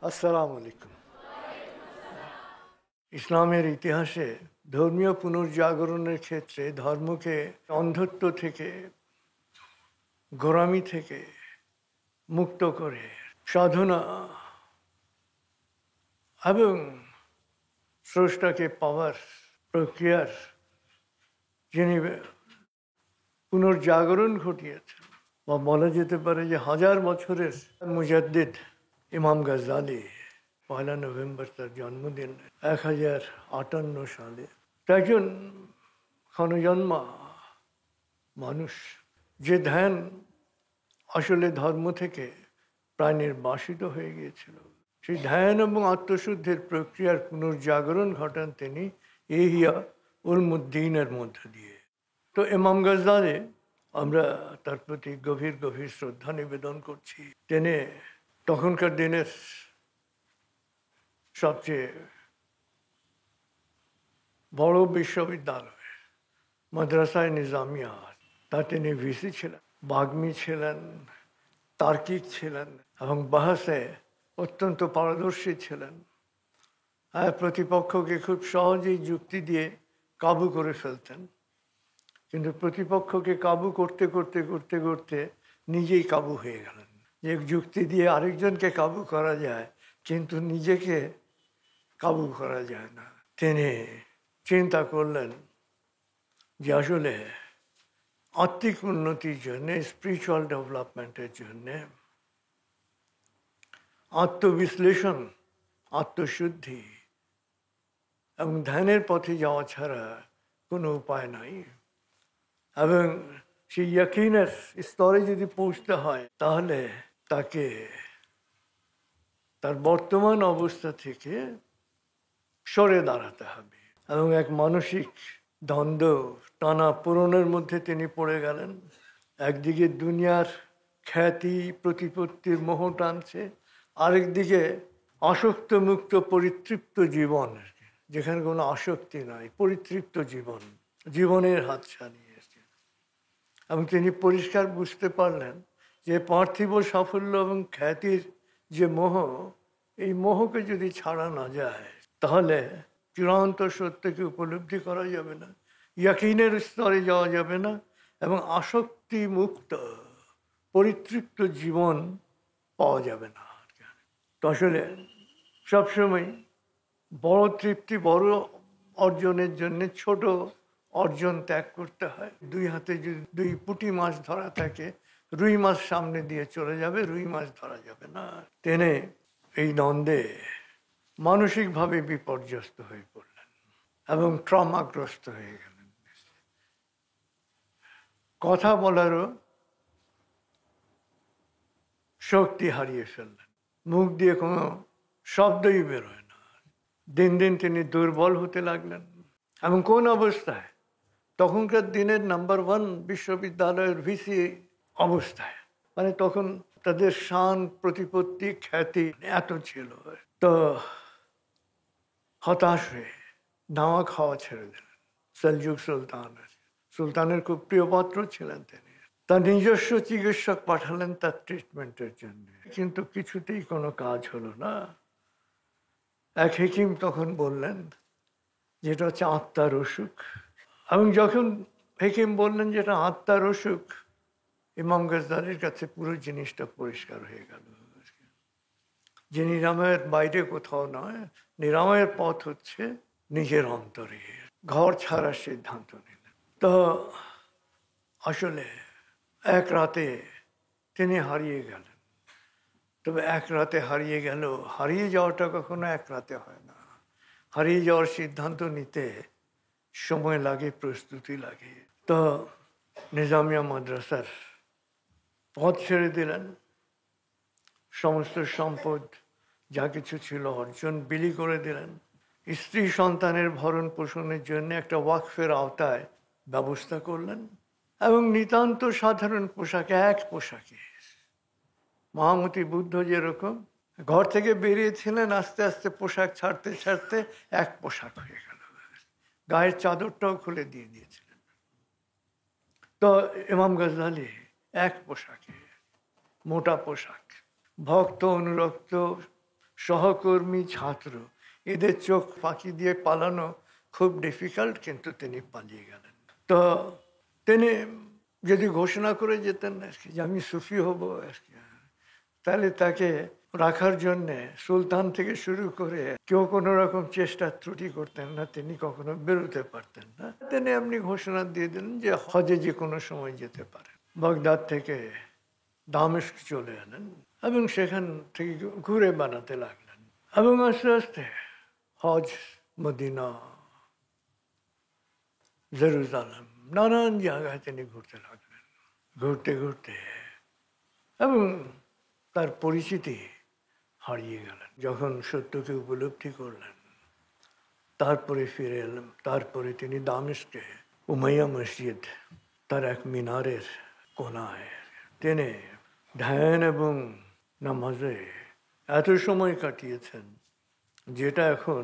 আসসালামু আলাইকুম। ইসলামের ইতিহাসে ধর্মীয় পুনর্জাগরণের ক্ষেত্রে ধর্মকে অন্ধত্ব থেকে, গোঁড়ামি থেকে মুক্ত করে সাধনা এবং স্রষ্টাকে পাওয়ার প্রক্রিয়ার যিনি পুনর্জাগরণ ঘটিয়েছেন, বা বলা যেতে পারে যে হাজার বছরের মুজাদ্দিদ ইমাম গাজ্জালি, 1 নভেম্বর তার জন্মদিন 1058 সালে। একজন ক্ষণজন্মা মানুষ, যে ধ্যান আসলে ধর্ম থেকে প্রায় নির্বাসিত হয়ে গিয়েছিল, সেই ধ্যান এবং আত্মশুদ্ধির প্রক্রিয়ার পুনর্জাগরণ ঘটান তিনি ইহিয়া উলমুদ্দিনের মধ্য দিয়ে। তো ইমাম গাজ্জালি, আমরা তার প্রতি গভীর গভীর শ্রদ্ধা নিবেদন করছি। তিনি তখনকার দিনের সবচেয়ে বড় বিশ্ববিদ্যালয় মাদ্রাসায় নিজামিয়া, তার তিনি ভিসি ছিলেন, বাগ্মী ছিলেন, তার্কিক ছিলেন এবং বাহাসে অত্যন্ত পারদর্শী ছিলেন। প্রতিপক্ষকে খুব সহজেই যুক্তি দিয়ে কাবু করে ফেলতেন, কিন্তু প্রতিপক্ষকে কাবু করতে করতে করতে করতে নিজেই কাবু হয়ে গেলেন। যে যুক্তি দিয়ে আরেকজনকে কাবু করা যায়, কিন্তু নিজেকে কাবু করা যায় না। তিনি চিন্তা করলেন যে আসলে আত্মিক উন্নতির জন্যে, স্পিরিচুয়াল ডেভেলপমেন্টের জন্যে আত্মবিশ্লেষণ, আত্মশুদ্ধি এবং ধ্যানের পথে যাওয়া ছাড়া কোনো উপায় নাই। এবং সেই ইয়াকিনের স্তরে যদি পৌঁছতে হয়, তাহলে তাকে তার বর্তমান অবস্থা থেকে সরে দাঁড়াতে হবে। এবং এক মানসিক দ্বন্দ্ব, টানা পূরণের মধ্যে তিনি পড়ে গেলেন। একদিকে দুনিয়ার খ্যাতি প্রতিপত্তির মোহ টানছে, আরেকদিকে আসক্ত মুক্ত পরিতৃপ্ত জীবন, যেখানে কোনো আসক্তি নাই, পরিতৃপ্ত জীবন, জীবনের হাতছানি। এবং তিনি পরিষ্কার বুঝতে পারলেন যে পার্থিব সাফল্য এবং খ্যাতির যে মোহ, এই মোহকে যদি ছাড়া না যায়, তাহলে চূড়ান্ত সত্যকে উপলব্ধি করা যাবে না, ইয়াকিনের স্তরে যাওয়া যাবে না, এবং আসক্তি মুক্ত পরিতৃপ্ত জীবন পাওয়া যাবে না। তো আসলে সবসময় বড় তৃপ্তি, বড় অর্জনের জন্য ছোট অর্জন ত্যাগ করতে হয়। 2 হাতে যদি 2 পুঁটি মাছ ধরা থাকে, রুই মাছ সামনে দিয়ে চলে যাবে, রুই মাছ ধরা যাবে না। তিনি এই দ্বন্দ্বে মানসিকভাবে বিপর্যস্ত হয়ে পড়লেন এবং ট্রমাগ্রস্ত হয়ে গেলেন। কথা বলারও শক্তি হারিয়ে ফেললেন, মুখ দিয়ে কোনো শব্দই বেরোয় না। দিন দিন তিনি দুর্বল হতে লাগলেন। এবং কোন অবস্থায়? তখনকার দিনের নাম্বার 1 বিশ্ববিদ্যালয়ের ভিসি অবস্থায়। মানে তখন তাদের শান, প্রতিপত্তি, খ্যাতি এত ছিল। তো হতাশ হয়ে নাওয়া খাওয়া ছেড়ে দিলেন। সেলজুক সুলতানের খুব প্রিয় পাত্র ছিলেন তিনি। তার নিজস্ব চিকিৎসক পাঠালেন তার ট্রিটমেন্টের জন্য, কিন্তু কিছুতেই কোনো কাজ হলো না। এক হেকিম তখন বললেন যেটা হচ্ছে আত্মার অসুখ। এবং যখন হেকিম বললেন যেটা আত্মার অসুখ, ইমাম গাজ্জালির কাছে পুরো জিনিসটা পরিষ্কার হয়ে গেল যে নিরাময়ের বাইরে কোথাও নয়, নিরাময়ের পথ হচ্ছে নিজের অন্তরে। ঘর ছাড়ার সিদ্ধান্ত নিলেন। তো আসলে এক রাতে তিনি হারিয়ে গেলেন। তবে এক রাতে হারিয়ে গেল, হারিয়ে যাওয়াটা কখনো এক রাতে হয় না। হারিয়ে যাওয়ার সিদ্ধান্ত নিতে সময় লাগে, প্রস্তুতি লাগে। তো নিজামিয়া মাদ্রাসার পথ ছেড়ে দিলেন। সমস্ত সম্পদ যা কিছু ছিল অর্জন বিলি করে দিলেন। স্ত্রী সন্তানের ভরণ পোষণের জন্য একটা ওয়াকফের আওতায় ব্যবস্থা করলেন। এবং নিতান্ত সাধারণ পোশাকে, এক পোশাকে, মহামতি বুদ্ধ যেরকম ঘর থেকে বেরিয়েছিলেন, আস্তে আস্তে পোশাক ছাড়তে ছাড়তে এক পোশাক হয়ে গেল। গায়ের চাদরটাও খুলে দিয়ে দিয়েছিলেন। তো ইমাম গাজ্জালি এক পোশাকে, মোটা পোশাক, ভক্ত অনুরক্ত সহকর্মী, ছাত্র, এদের চোখ ফাঁকি দিয়ে পালানো খুব ডিফিকাল্ট, কিন্তু তিনি পালিয়ে গেলেন। তো তিনি যদি ঘোষণা করে যেতেন আর কি যে আমি সুফি হব আর কি, তাহলে তাকে রাখার জন্যে সুলতান থেকে শুরু করে কেউ কোনো রকম চেষ্টা ত্রুটি করতেন না, তিনি কখনো বেরোতে পারতেন না। তিনি এমনি ঘোষণা দিয়ে দিলেন যে হজে যে কোনো সময় যেতে পারেন। বাগদাদ থেকে দামেস্ক চলে এলেন এবং সেখান থেকে ঘুরে বানাতে লাগলেন এবং আস্তে আস্তে হজ, মদিনা, জেরুজালেম, নানান জায়গায় তিনি ঘুরতে লাগলেন। ঘুরতে ঘুরতে এবং তার পরিচিতি হারিয়ে গেলেন। যখন সত্যকে উপলব্ধি করলেন, তারপরে ফিরে এলেন। তারপরে তিনি দামেস্কে উমাইয়া মসজিদ, তার এক মিনারের কোনায় তিনি ধ্যান এবং নামাজে এত সময় কাটিয়েছেন, যেটা এখন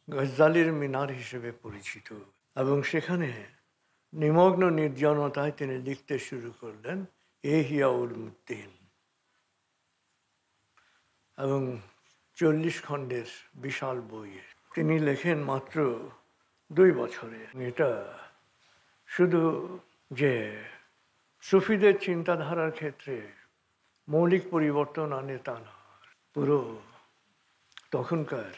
গজ্জালির মিনার হিসেবে পরিচিত। এবং সেখানে নিমগ্ন নির্জনতায় তিনি লিখতে শুরু করলেন ইহইয়া উলুদ্দিন, এবং 40 খণ্ডের বিশাল বই তিনি লেখেন মাত্র 2 বছরে। এটা শুধু যে সুফিদের চিন্তাধারার ক্ষেত্রে মৌলিক পরিবর্তন আনে তা না, পুরো তখনকার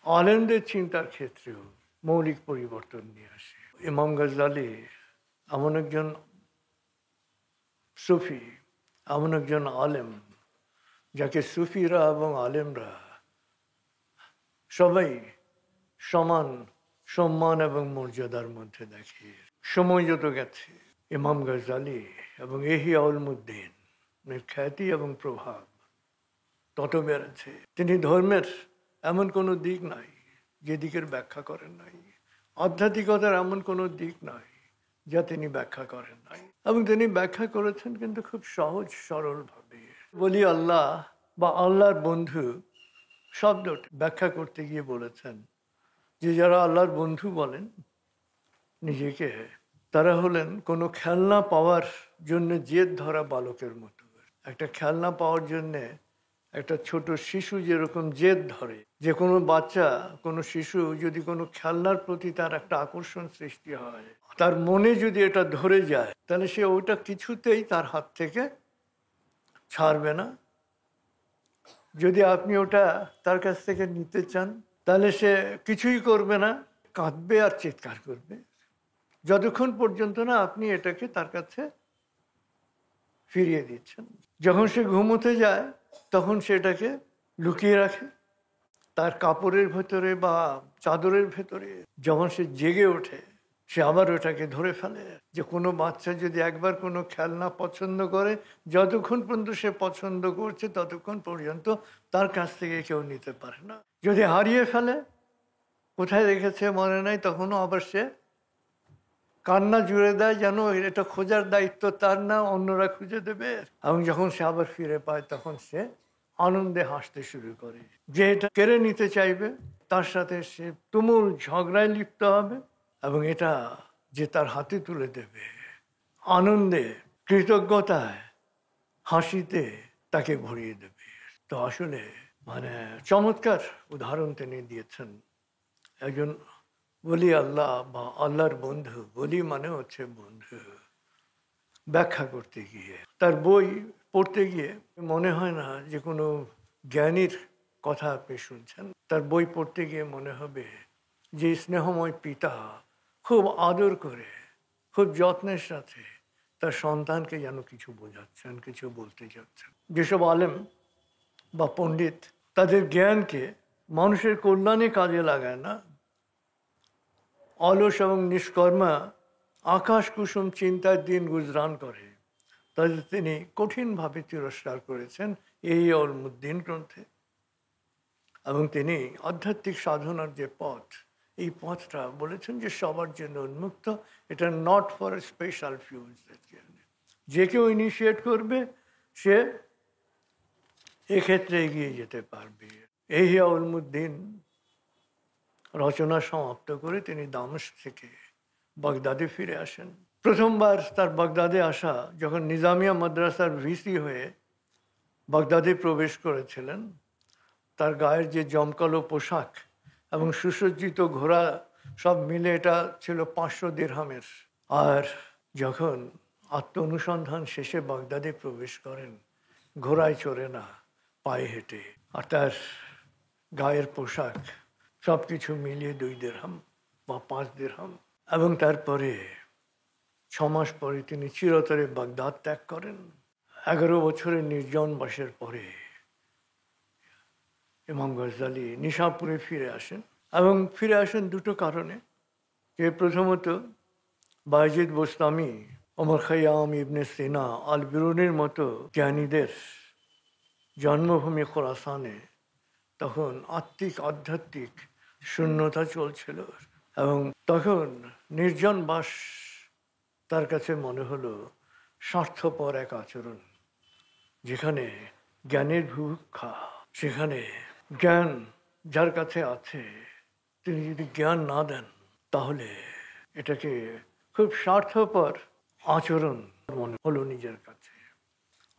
আলেমদের চিন্তার ক্ষেত্রেও মৌলিক পরিবর্তন নিয়ে আসে। ইমাম গজ্জালি এমন একজন সুফি, এমন একজন আলেম যাকে সুফিরা এবং আলেমরা সবাই সমান সম্মান এবং মর্যাদার মধ্যে দেখে। সময় যত গেছে ইমাম গজ্জালি এবং ইহইয়া উলুদ্দিন খ্যাতি এবং প্রভাব তত বেড়েছে। তিনি ধর্মের এমন কোনো দিক নাই যে দিকের ব্যাখ্যা করেন নাই, আধ্যাত্মিকতার এমন কোনো দিক নাই যা তিনি ব্যাখ্যা করেন নাই, এবং তিনি ব্যাখ্যা করেছেন কিন্তু খুব সহজ সরল ভাবে। বলি আল্লাহ বা আল্লাহর বন্ধু শব্দটি ব্যাখ্যা করতে গিয়ে বলেছেন যে যারা আল্লাহর বন্ধু বলেন নিজেকে, তারা হলেন কোনো খেলনা পাওয়ার জন্য জেদ ধরা বালকের মতো। একটা খেলনা পাওয়ার জন্যে একটা ছোট শিশু যেরকম জেদ ধরে, যে কোনো বাচ্চা, কোনো শিশু যদি কোনো খেলনার প্রতি তার একটা আকর্ষণ সৃষ্টি হয়, তার মনে যদি এটা ধরে যায়, তাহলে সে ওটা কিছুতেই তার হাত থেকে ছাড়বে না। যদি আপনি ওটা তার কাছ থেকে নিতে চান, তাহলে সে কিছুই করবে না, কাঁদবে আর চিৎকার করবে, যতক্ষণ পর্যন্ত না আপনি এটাকে তার কাছে ফিরিয়ে দিচ্ছেন। যখন সে ঘুমোতে যায় তখন সেটাকে লুকিয়ে রাখে তার কাপড়ের ভেতরে বা চাদরের ভেতরে। যখন সে জেগে ওঠে সে আবার ওটাকে ধরে ফেলে। যে কোনো বাচ্চা যদি একবার কোনো খেলনা পছন্দ করে, যতক্ষণ পর্যন্ত সে পছন্দ করছে ততক্ষণ পর্যন্ত তার কাছ থেকে কেউ নিতে পারে না। যদি হারিয়ে ফেলে, কোথায় রেখেছে মনে নাই, তখনও আবার সে কান্না জুড়ে দেয়, যেন এটা খোঁজার দায়িত্ব তার না, অন্যরা খুঁজে দেবে। এবং যখন সে আবার ফিরে পায় তখন সে আনন্দে হাসতে শুরু করে। যে এটা কেড়ে নিতে চাইবে তার সাথে সে তুমুল ঝগড়ায় লিপ্ত হবে, এবং এটা যে তার হাতে তুলে দেবে আনন্দে, কৃতজ্ঞতায়, হাসিতে তাকে ভরিয়ে দেবে। তো আসলে চমৎকার উদাহরণ তিনি দিয়েছেন। একজন বলি আল্লাহ বা আল্লাহর বন্ধু, বলি মানে হচ্ছে বন্ধু, ব্যাখ্যা করতে গিয়ে, তার বই পড়তে গিয়ে মনে হয় না যে কোনো জ্ঞানীর কথা আপনি শুনছেন। তার বই পড়তে গিয়ে মনে হবে যে স্নেহময় পিতা খুব আদর করে, খুব যত্নের সাথে তার সন্তানকে যেন কিছু বোঝাচ্ছেন, কিছু বলতে যাচ্ছেন। যেসব আলেম বা পণ্ডিত তাদের জ্ঞানকে মানুষের কল্যাণে কাজে লাগায় না, অলস এবং নিষ্কর্মা আকাশ কুসুম চিন্তার দিন গুজরান করে, তাদের তিনি কঠিনভাবে তিরস্কার করেছেন ইহইয়া উলুদ্দিন গ্রন্থে। এবং তিনি আধ্যাত্মিক সাধনার যে পথ, এই পথটা বলেছেন যে সবার জন্য উন্মুক্ত, এটা নট ফর স্পেশাল ফিউজ। যে কেউ ইনিশিয়েট করবে সে এক্ষেত্রে এগিয়ে যেতে পারবে। ইহইয়া উলুদ্দিন রচনা সমাপ্ত করে তিনি দামেস্ক থেকে বাগদাদে ফিরে আসেন। প্রথমবার তার বাগদাদে আসা যখন নিজামিয়া মাদ্রাসার ভিসি হয়ে বাগদাদে প্রবেশ করেছিলেন, তার গায়ের যে জমকালো পোশাক এবং সুসজ্জিত ঘোড়া সব মিলে এটা ছিল 500 দিরহামের। আর যখন আত্ম অনুসন্ধান শেষে বাগদাদে প্রবেশ করেন, ঘোড়ায় চড়ে না, পায়ে হেঁটে, আর তার গায়ের পোশাক সব কিছু মিলিয়ে 2 দিরহাম বা 5 দিরহাম। এবং তারপরে 6 মাস পরে তিনি চিরতরে বাগদাদ ত্যাগ করেন। 11 বছরের নির্জন বাসের পরে ইমাম গজ্জালি নিশাপুরে ফিরে আসেন, এবং ফিরে আসেন দুটো কারণে। যে প্রথমত, বায়েজিদ বোস্তামি, ওমর খৈয়াম, ইবনে সিনা, আল বিরুনির মতো জ্ঞানীদের জন্মভূমি খোরাসানে তখন আত্মিক আধ্যাত্মিক শূন্যতা চলছিল, এবং তখন নির্জন বাস তার কাছে মনে হলো স্বার্থপর এক আচরণ। যেখানে জ্ঞানের ভুক্ষা, সেখানে জ্ঞান যার কাছে আছে তিনি যদি জ্ঞান না দেন, তাহলে এটাকে খুব স্বার্থপর আচরণ মনে হলো নিজের কাছে।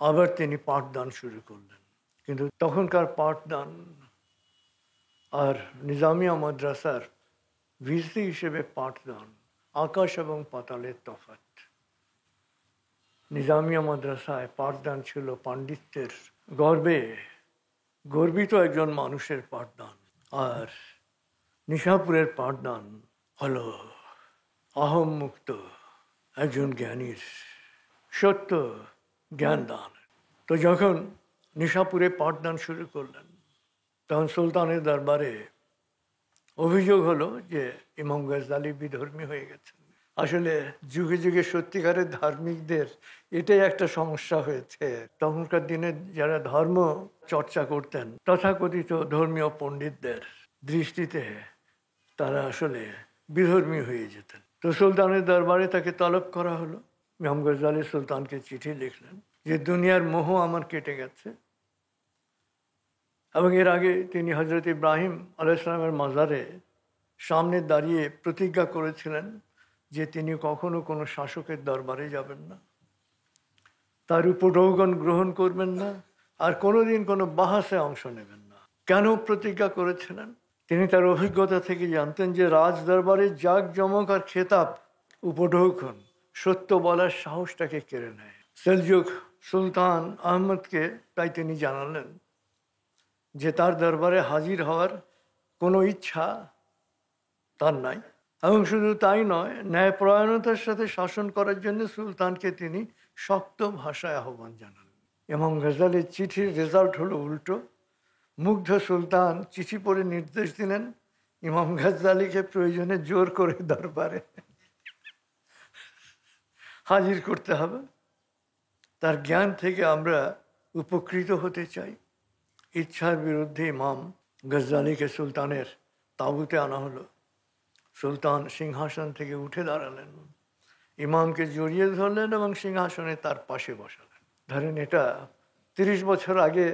আবার তিনি পাঠদান শুরু করলেন, কিন্তু তখনকার পাঠদান আর নিজামিয়া মাদ্রাসার ভিসি হিসেবে পাঠদান আকাশ এবং পাতালের তফাৎ। নিজামিয়া মাদ্রাসায় পাঠদান ছিল পাণ্ডিত্যের গর্বে গর্বিত একজন মানুষের পাঠদান, আর নিশাপুরের পাঠদান হলো অহম মুক্ত একজন জ্ঞানীর সত্য জ্ঞান দান। তো যখন নিশাপুরে পাঠদান শুরু করলেন, তখন সুলতানের দরবারে অভিযোগ হলো যে ইমাম গজ্জালি বিধর্মী হয়ে গেছেন। আসলে যুগে যুগে সত্যিকারের ধার্মিকদের এটাই একটা সমস্যা হয়েছে। তখনকার দিনে যারা ধর্ম চর্চা করতেন, তথাকথিত ধর্মীয় পণ্ডিতদের দৃষ্টিতে তারা আসলে বিধর্মী হয়ে যেতেন। তো সুলতানের দরবারে তাকে তলব করা হলো। ইমাম গজ্জালি সুলতানকে চিঠি লিখলেন যে দুনিয়ার মোহ আমার কেটে গেছে, এবং এর আগে তিনি হজরত ইব্রাহিম আলাইহিসসালামের মাজারে সামনে দাঁড়িয়ে প্রতিজ্ঞা করেছিলেন যে তিনি কখনো কোনো শাসকের দরবারে যাবেন না, তার উপঢৌকন গ্রহণ করবেন না, আর কোনোদিন কোনো বাহাসে অংশ নেবেন না। কেন প্রতিজ্ঞা করেছিলেন? তিনি তার অভিজ্ঞতা থেকে জানতেন যে রাজ দরবারে জাঁকজমক আর খেতাব, উপঢৌকন সত্য বলার সাহসটাকে কেড়ে নেয়। সেলজুক সুলতান আহমদকে তাই তিনি জানালেন যে তার দরবারে হাজির হওয়ার কোনো ইচ্ছা তার নাই, এবং শুধু তাই নয়, ন্যায়পরায়ণতার সাথে শাসন করার জন্য সুলতানকে তিনি শক্ত ভাষায় আহ্বান জানালেন। ইমাম গজ্জালির চিঠির রেজাল্ট হলো উল্টো। মুগ্ধ সুলতান চিঠি পড়ে নির্দেশ দিলেন ইমাম গজ্জালিকে প্রয়োজনে জোর করে দরবারে হাজির করতে হবে। তার জ্ঞান থেকে আমরা উপকৃত হতে চাই। ইচ্ছার বিরুদ্ধে ইমাম গজ্জালিকে সুলতানের তাঁবুতে আনা হলো। সুলতান সিংহাসন থেকে উঠে দাঁড়ালেন, ইমামকে জড়িয়ে ধরলেন এবং সিংহাসনে তার পাশে বসালেন। ধরেন এটা 30 বছর আগে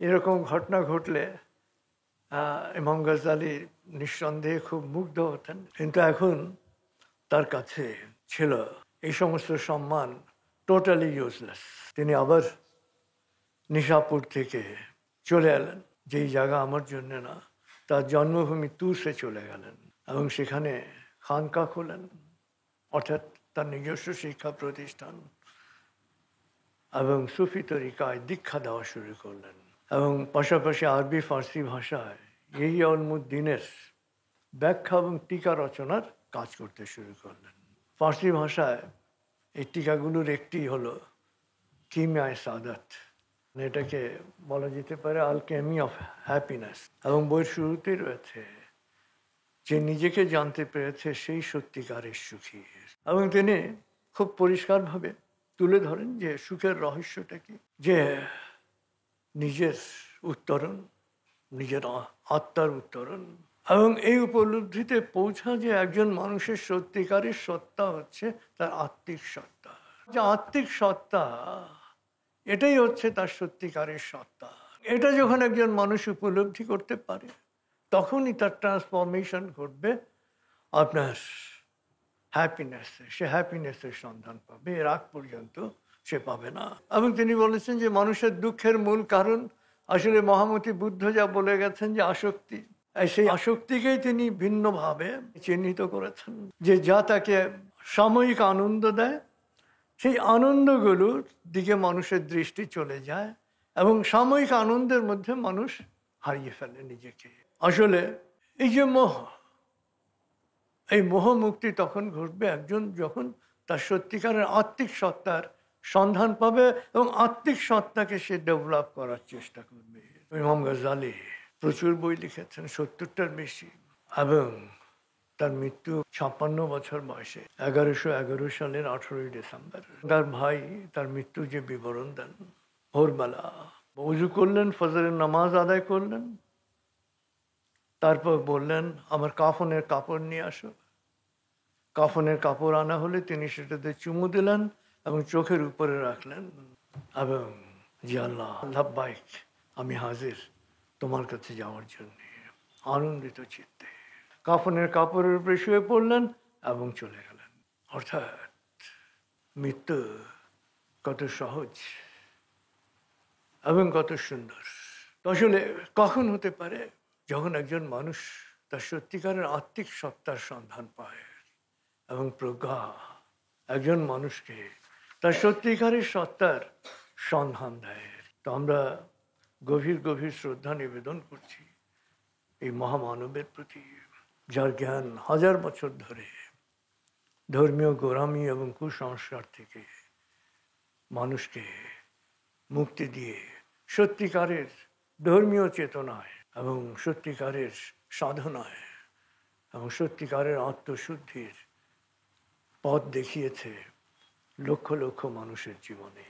এরকম ঘটনা ঘটলে ইমাম গজ্জালি নিঃসন্দেহে খুব মুগ্ধ হতেন, কিন্তু এখন তার কাছে ছিল এই সমস্ত সম্মান টোটালি ইউজলেস। তিনি আবার নিশাপুর থেকে চলে এলেন, যেই জায়গা আমার জন্য না, তার জন্মভূমি তুসে চলে গেলেন এবং সেখানে খানকা খোলেন, অর্থাৎ তার নিজস্ব শিক্ষা প্রতিষ্ঠান, এবং সুফি তরিকায় দীক্ষা দেওয়া শুরু করলেন, এবং পাশাপাশি আরবি ফার্সি ভাষায় ইহইয়া উলমুদ্দিনের ব্যাখ্যা এবং টিকা রচনার কাজ করতে শুরু করলেন। ফার্সি ভাষায় এই টিকাগুলোর একটি হলো কিমিয়ায়ে সাদাত, এটাকে বলা যেতে পারে আলকেমি অফ হ্যাপিনেস, এবং বইয়ের শুরুতেই রয়েছে যে নিজেকে জানতে পেরেছে সেই সত্যিকারের সুখী। এবং তিনি খুব পরিষ্কারভাবে তুলে ধরেন যে সুখের রহস্যটা কি, যে নিজের উত্তরণ, নিজের আত্মার উত্তরণ, এবং এই উপলব্ধিতে পৌঁছা যে একজন মানুষের সত্যিকারের সত্তা হচ্ছে তার আত্মিক সত্তা। যে আত্মিক সত্তা, এটাই হচ্ছে তার সত্যিকারের সত্তা। এটা যখন একজন মানুষ উপলব্ধি করতে পারে, তখনই তার ট্রান্সফরমেশন ঘটবে আপনার হ্যাপিনেসে। সে হ্যাপিনেসের সন্ধান পাবে, এর আগ পর্যন্ত সে পাবে না। এবং তিনি বলেছেন যে মানুষের দুঃখের মূল কারণ আসলে মহামতি বুদ্ধ যা বলে গেছেন যে আসক্তি, সেই আসক্তিকেই তিনি ভিন্নভাবে চিহ্নিত করেছেন, যে যা তাকে সাময়িক আনন্দ দেয়, সেই আনন্দগুলোর দিকে মানুষের দৃষ্টি চলে যায় এবং সাময়িক আনন্দের মধ্যে মানুষ হারিয়ে ফেলে নিজেকে। আসলে এই যে মোহ, এই মোহ মুক্তি তখন ঘটবে একজন যখন তার সত্যিকারের আত্মিক সত্তার সন্ধান পাবে এবং আত্মিক সত্তাকে সে ডেভেলপ করার চেষ্টা করবে। ইমাম গাজ্জালী প্রচুর বই লিখেছেন, 70টার বেশি, এবং তার মৃত্যু 56 বছর বয়সে 1111 সালের 18ই ডিসেম্বর। তার ভাই তার মৃত্যু যে বিবরণ দেন, ভোরবেলা ওযু করলেন, ফজরের নামাজ আদায় করলেন, তারপর বললেন আমার কাফনের কাপড় নিয়ে আসো। কাফনের কাপড় আনা হলে তিনি সেটাতে চুমু দিলেন এবং চোখের উপরে রাখলেন এবং জি আল্লাহ, লাব্বাইক, আমি হাজির তোমার কাছে যাওয়ার জন্য, আনন্দিত চিত্তে কাফনের কাপড়ের উপরে শুয়ে পড়লেন এবং চলে গেলেন। অর্থাৎ মৃত্যু কত সহজ এবং কত সুন্দর। আসলে কখন হতে পারে? যখন একজন মানুষ তার সত্যিকারের আত্মিক সত্তার সন্ধান পায় এবং প্রজ্ঞা একজন মানুষকে তার সত্যিকারের সত্তার সন্ধান দেয়। তো আমরা গভীর গভীর শ্রদ্ধা নিবেদন করছি এই মহামানবের প্রতি, যার জ্ঞান হাজার বছর ধরে ধর্মীয় গোড়ামি এবং কুসংস্কার থেকে মানুষকে মুক্তি দিয়ে সত্যিকারের ধর্মীয় চেতনায় এবং সত্যিকারের সাধনায় এবং সত্যিকারের আত্মশুদ্ধির পথ দেখিয়েছে লক্ষ লক্ষ মানুষের জীবনে।